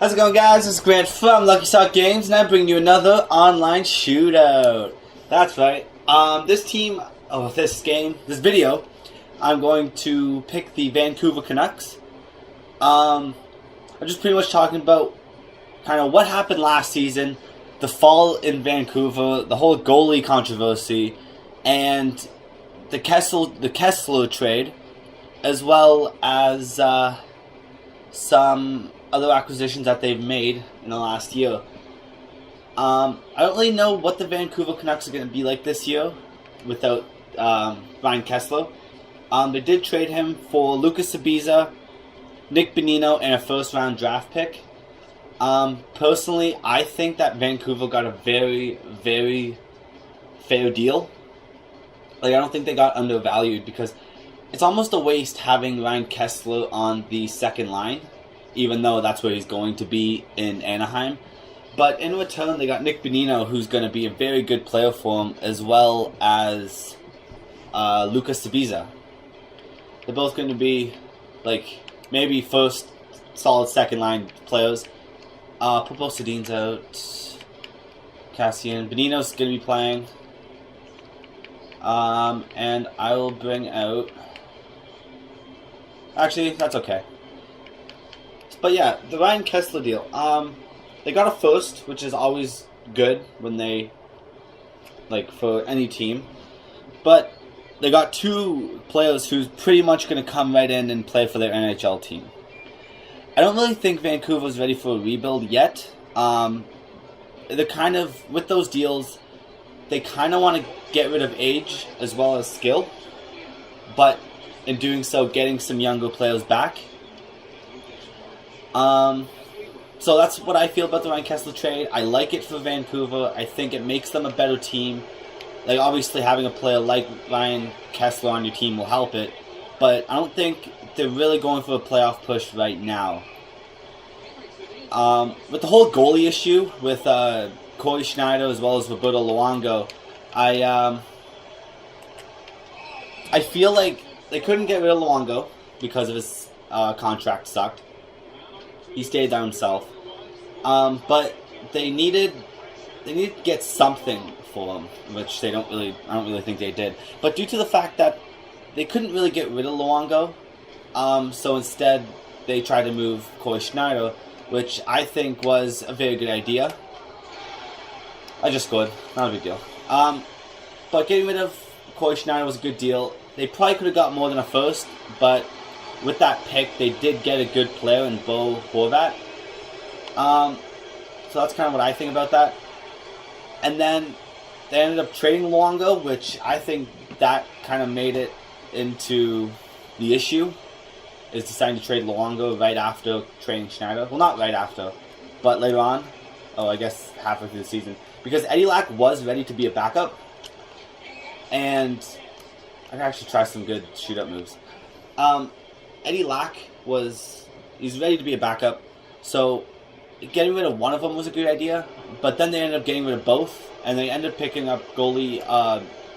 How's it going, guys? This is Grant from Lucky Sock Games, and I bring you another online shootout. That's right. This video, I'm going to pick the Vancouver Canucks. I'm just pretty much talking about kind of what happened last season, the fall in Vancouver, the whole goalie controversy, and the Kessler trade, as well as some other acquisitions that they've made in the last year. I don't really know what the Vancouver Canucks are going to be like this year without Ryan Kessler. They did trade him for Lucas Sabiza, Nick Bonino, and a first-round draft pick. Personally, I think that Vancouver got a very, very fair deal. I don't think they got undervalued, because it's almost a waste having Ryan Kessler on the second line, even though that's where he's going to be in Anaheim. But in return, they got Nick Bonino, who's going to be a very good player for him, as well as Lucas Sabiza. They're both going to be, maybe first solid second-line players. Popo Sedin's out. Cassian. Bonino's going to be playing. And I will bring out... Actually, that's okay. But yeah, the Ryan Kessler deal. They got a first, which is always good when they, for any team. But they got two players who's pretty much going to come right in and play for their NHL team. I don't really think Vancouver's ready for a rebuild yet. They're kind of, with those deals, they kind of want to get rid of age as well as skill. But in doing so, getting some younger players back. So that's what I feel about the Ryan Kessler trade. I like it for Vancouver. I think it makes them a better team. Obviously having a player like Ryan Kessler on your team will help it, but I don't think they're really going for a playoff push right now. With the whole goalie issue with Corey Schneider as well as Roberto Luongo, I feel like they couldn't get rid of Luongo because of his contract sucked. He stayed there himself. But they needed to get something for him, which I don't really think they did. But due to the fact that they couldn't really get rid of Luongo, so instead they tried to move Corey Schneider, which I think was a very good idea. I just scored, not a big deal. But getting rid of Corey Schneider was a good deal. They probably could have got more than a first, but with that pick, they did get a good player in Bo Horvat. So that's kind of what I think about that. And then they ended up trading Luongo, which I think that kind of made it into the issue, is deciding to trade Luongo right after trading Schneider. Well, not right after, but later on. Oh, I guess halfway through the season. Because Eddie Lack was ready to be a backup. And I can actually try some good shootout moves. Eddie Lack he's ready to be a backup, so getting rid of one of them was a good idea, but then they ended up getting rid of both, and they ended up picking up goalie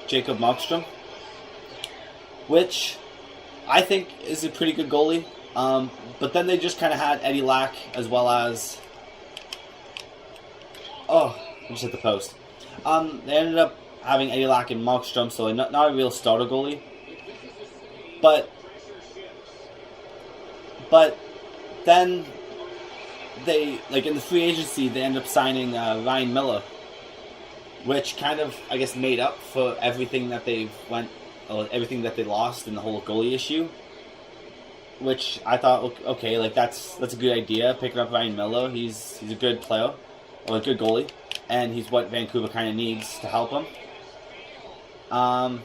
Jacob Markstrom, which I think is a pretty good goalie, but then they just kind of had Eddie Lack as well as... Oh, I just hit the post. They ended up having Eddie Lack and Markstrom, so not a real starter goalie, but then they, in the free agency, they end up signing Ryan Miller, which kind of, I guess, made up for everything that everything that they lost in the whole goalie issue. Which I thought, okay, that's a good idea, picking up Ryan Miller. He's a good player, or a good goalie, and he's what Vancouver kind of needs to help him. I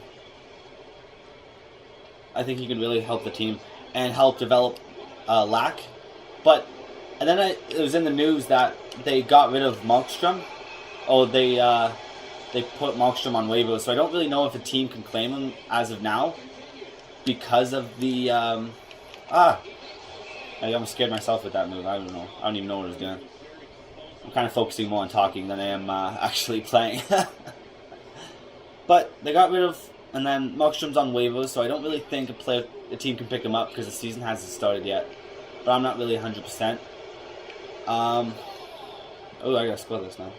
think he can really help the team and help develop Lack. And then it was in the news that they got rid of Markstrom. Oh, they put Markstrom on waivers, so I don't really know if a team can claim him as of now because of the I almost scared myself with that move. I don't know. I don't even know what I was doing. I'm kind of focusing more on talking than I am actually playing. But they got rid of, and then Markstrom's on waivers, so I don't really think a team can pick him up because the season hasn't started yet. But I'm not really 100%. Oh, I gotta score this now.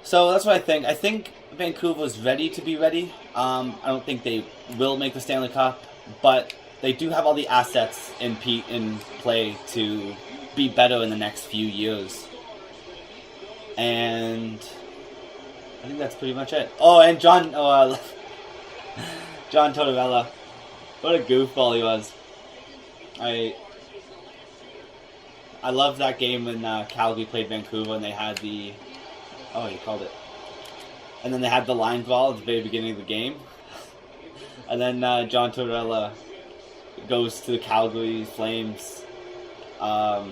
So that's what I think. I think Vancouver's ready to be ready. I don't think they will make the Stanley Cup, but they do have all the assets in play to be better in the next few years. And I think that's pretty much it. Oh, and John Tortorella. What a goofball he was. I loved that game when Calgary played Vancouver and they had the... Oh, you called it. And then they had the line ball at the very beginning of the game. And then John Tortorella goes to the Calgary Flames. Where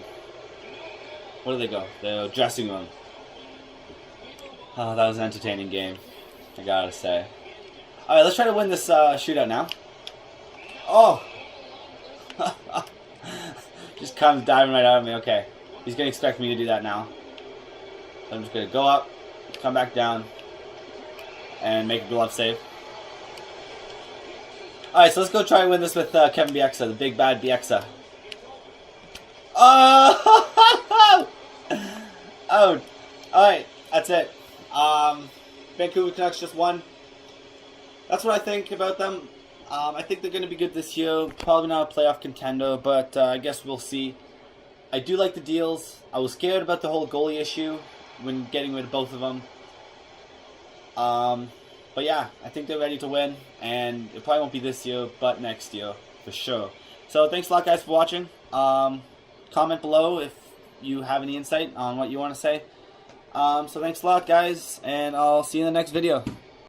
do they go? The dressing room. Oh, that was an entertaining game, I gotta say. Alright, let's try to win this shootout now. Oh! Just comes diving right out of me. Okay. He's gonna expect me to do that now. So I'm just gonna go up, come back down, and make a glove save. Alright, so let's go try and win this with Kevin Bieksa, the big bad Bieksa. Oh! Oh! Alright, that's it. Vancouver Canucks just won. That's what I think about them. I think they're going to be good this year. Probably not a playoff contender, but I guess we'll see. I do like the deals. I was scared about the whole goalie issue when getting rid of both of them. But yeah, I think they're ready to win, and it probably won't be this year, but next year, for sure. So thanks a lot, guys, for watching. Comment below if you have any insight on what you want to say. So thanks a lot, guys, and I'll see you in the next video.